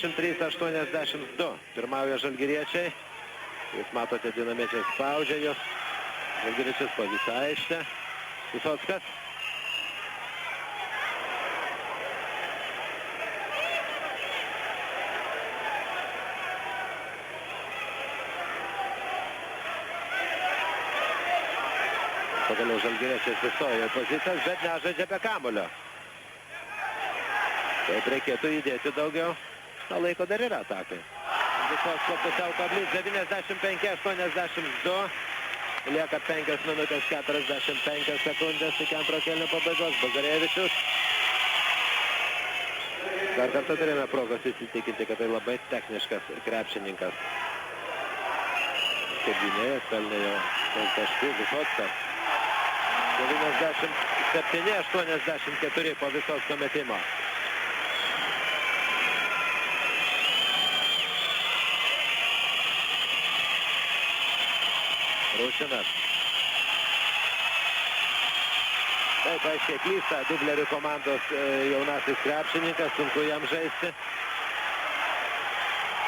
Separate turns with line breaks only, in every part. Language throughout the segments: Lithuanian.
93-82. Pirmauja žalgiriečiai. Jūs matote, Dinamiečiai spaudžia jos. Žalgiriečius po visą aikštę. Visockas. Pagaliau žalgiriečiai atsistojo pozicijas, bet nežaidžia be kamulio. Taip reikėtų įdėti daugiau. Na, laiko dar yra atakai. Visocko pusiau kablys 95-82. Lieka 5 minutės 45 sekundės iki antro kėlinio pabaigos. Bazarevičius. Dar kartą turime progos įsitikinti, kad tai labai techniškas krepšininkas. Kaip gynėjas, pelnė jau taškų. Visockas. 97-84 po Visocko metimo. Rušinas. Taip, aiškiai klysta dublerių komandos jaunasis krepšininkas, sunku jam žaisti.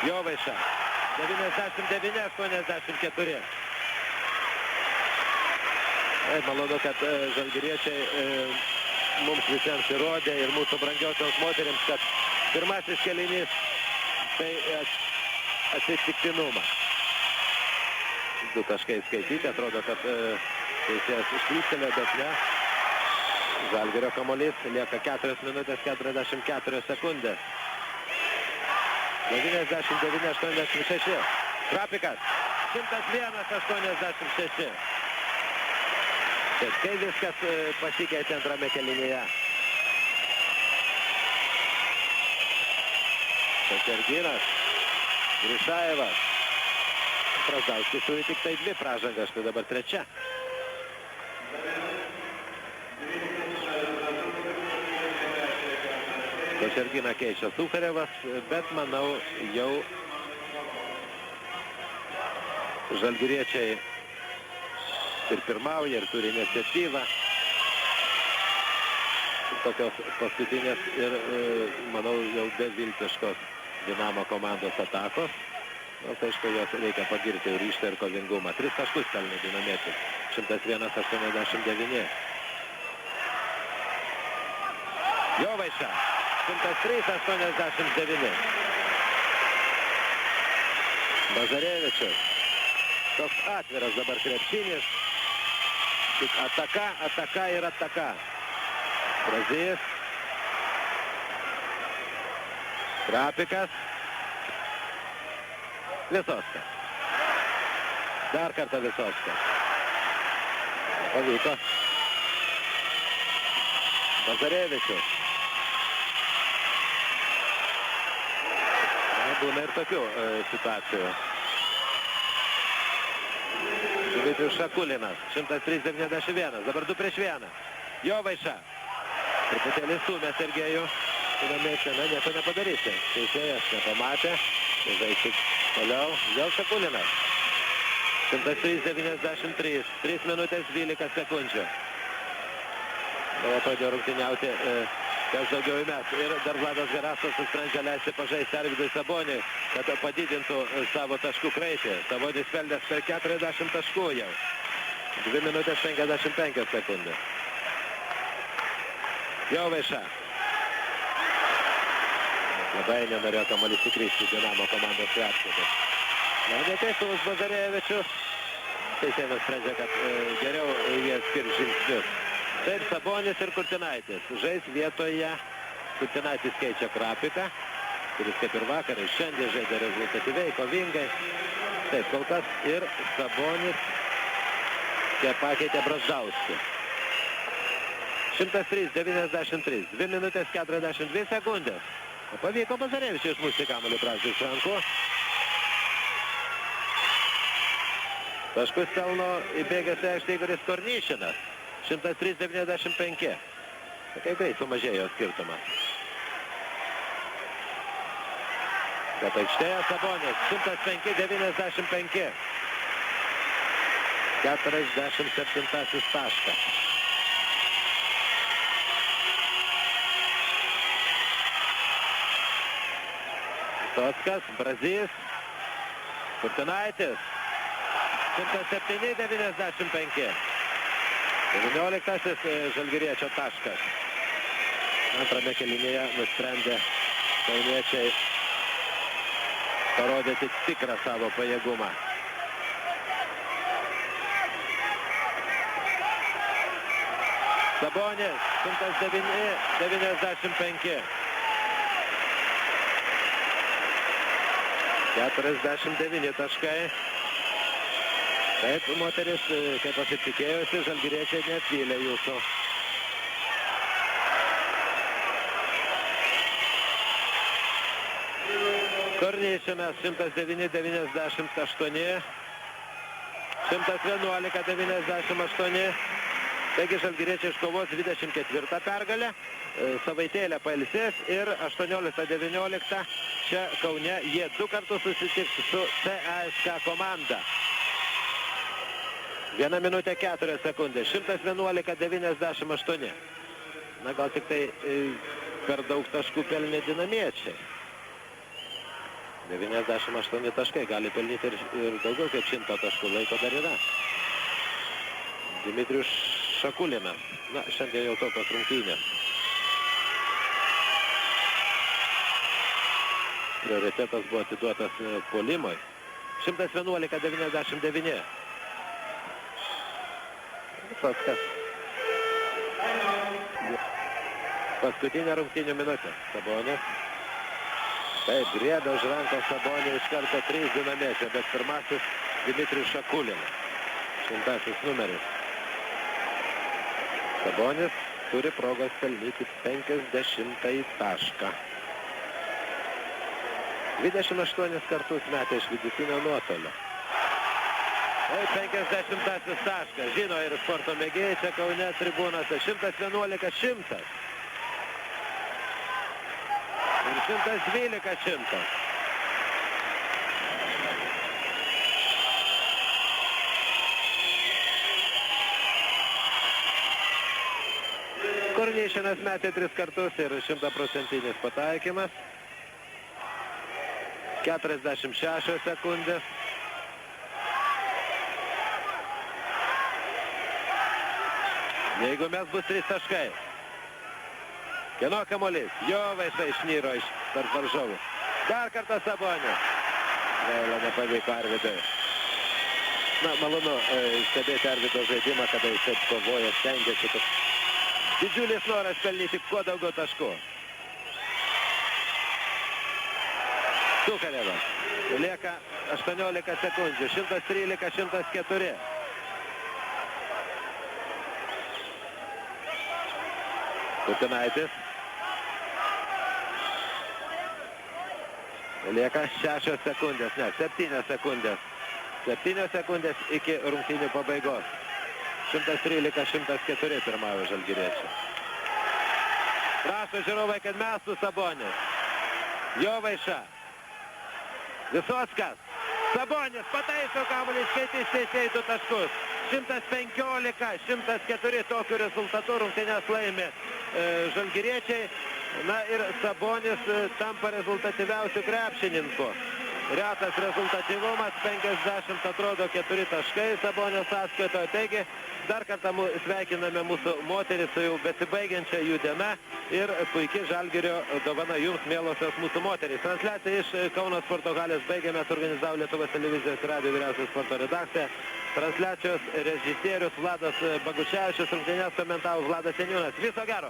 Jovaiša. 99-84. Malonu, kad žalgiriečiai mums visiems įrodė ir mūsų brangiosioms moterims, kad pirmasis kėlinys tai atsitiktinumas. 2 taškai skaityti, atrodo, kad teisėjas išklystelė, bet ne. Žalgirio kamuolys, lieka 4 minutės 44 sekundės. 99-86. Krapikas. 101-86. Taip, kai viskas pasikeitė antrame kėlinyje. Kačerginas. Grišaevas. Brazdauskis turi tik tai 2 pražangas, štai dabar 3. Kačerginą keičia Sukarevas, bet manau jau žalgiriečiai ir pirmauja, ir turi iniciatyvą. Tokios paskutinės ir, manau, jau beviltiškos Dinamo komandos atakos. Nors, aišku, jos reikia pagirti ryžtą ir kovingumą. 3 taškus pelnė Dinamietis. 101-89. Jovaiša. 103-89. Bazarevičius. Toks atviras dabar krepšinis. Tik ataka ir ataka. Brazijas. Krapikas. Visockas. Dar kartą Visockas. Pavyko. Bazarevičius. Būna ir tokių situacijų. Dmitrijus Šakulinas. 103-91. Dabar 2 prieš 1. Jovaiša. Truputėlį stumė Sergejų. Dinamiečiai, nieko nepadarysi. Teisėjas nepamatė. Žaisti toliau. Vėl Šakulinas. 103-93. 3 minutės 12 sekundžių. Dabar pradėjo rungtyniauti kas daugiau įmes. Ir dar Vladas Garastas nusprendžia leisti pažaisti Arvydui Saboniui, kad padidintų savo taškų kraitį. Sabonis peldęs per 40 taškų jau. 2 minutės 55 sekundės. Jovaiša. Labai nenorėjo kamuolys įkristi Dinamo komandos krepšininkas. Neteisus Bazarevičius. Teisėjas nusprendžia, kad geriau jie skirs žingsnius. Taip, Sabonis ir Kurtinaitis. Žais vietoje. Kurtinaitis keičia Krapiką, kuris kaip ir vakar ir šiandien žaidė rezultatyviai, kovingai. Taip, kol kas ir Sabonis pakeitė Brazdauskį. 103-93. 2 minutės 42 sekundės. Pavyko Bazarevičiui išmušti kamuolį Brazdui iš rankų. Taškus pelno įbėgęs aikštė Igoris Kornyšinas. 103-95. Kaip greit sumažėjo skirtumas. Bet aikštėje Sabonis. 105-95. 47 taškas. Visockas, Brazys, Kurtinaitis, 107-95. 19 žalgiriečio taškas. Antrame kėlinyje nusprendė kauniečiai parodyti tikrą savo pajėgumą. Sabonis, 109-95. 49 taškai. Taip, moteris, kaip aš ir tikėjusi, žalgiriečiai neapvylė jūsų. Korneišinas 109-98. 111-98. Taigi žalgiriečiai iškovos 24 pergalę, savaitėlę pailsės ir 18-19 čia Kaune jie 2 kartus susitiks su CSKA komanda. 1 minutė 4 sekundės, 111-98. Na gal tik tai per daug taškų pelnė dinamiečiai. 98 taškai, gali pelnyti ir daugiau kaip 100 taškų, laiko dar yra. Dmitrijus Šakulinas. Na, šiandien jau tokios rungtynės. Prioritetas buvo atiduotas puolimui. 111-99. Visockas. Paskutinė rungtynių minutė. Sabonis. Taip, griebė už rankos Sabonį iš karto 3 dinamiečiai, bet pirmasis Dmitrijus Šakulinas. 100 numeris. Sabonis turi progos pelnyti 50 tašką. 28 kartus metė iš vidutinio nuotolio. Tai 50 taškas. Žino ir sporto mėgėjai čia Kaune tribūnose. 111-100. Ir 112-100. Korneišinas metė 3 kartus ir 100% pataikymas. 46 sekundės. Jeigu mes bus 3 taškai. Kieno kamuolys? Jovaiša išnyro iš tarp varžovų. Dar kartą Sabonis. Gaila, nepavyko Arvidui. Na, malonu stebėti Arvido žaidimą, kada jis taip kovoja, stengiasi. Didžiulis noras pelnyti kuo daugiau taškų. Sukarevas. Lieka 18 sekundžių. 113-104. Kurtinaitis. Lieka 6 sekundės, ne, 7 sekundės. 7 sekundės iki rungtynių pabaigos. 113-104 pirmavo žalgiriečiai. Prašo žiūrovai, kad mestų Sabonis. Jovaiša. Visockas. Sabonis pataiso kamuolį, skaitys teisėjai 2 taškus. 115-104 tokiu rezultatu rungtynės laimi žalgiriečiai. Na ir Sabonis tampa rezultatyviausiu krepšininku. Retas rezultatyvumas, 50 atrodo 4 taškai Sabonio sąskaitoje. Taigi dar kartą sveikiname mūsų moteris su jau besibaigiančia jų diena ir puikiai Žalgirio dovana jums, mielosios mūsų moterys. Transliaciją iš Kauno sporto halės baigėme, suorganizavo Lietuvos televizijos ir radijo vyriausios sporto redakcija. Transliacijos režisierius Vladas Baguševičius, rungtynes komentavo Vladas Seniūnas. Viso gero!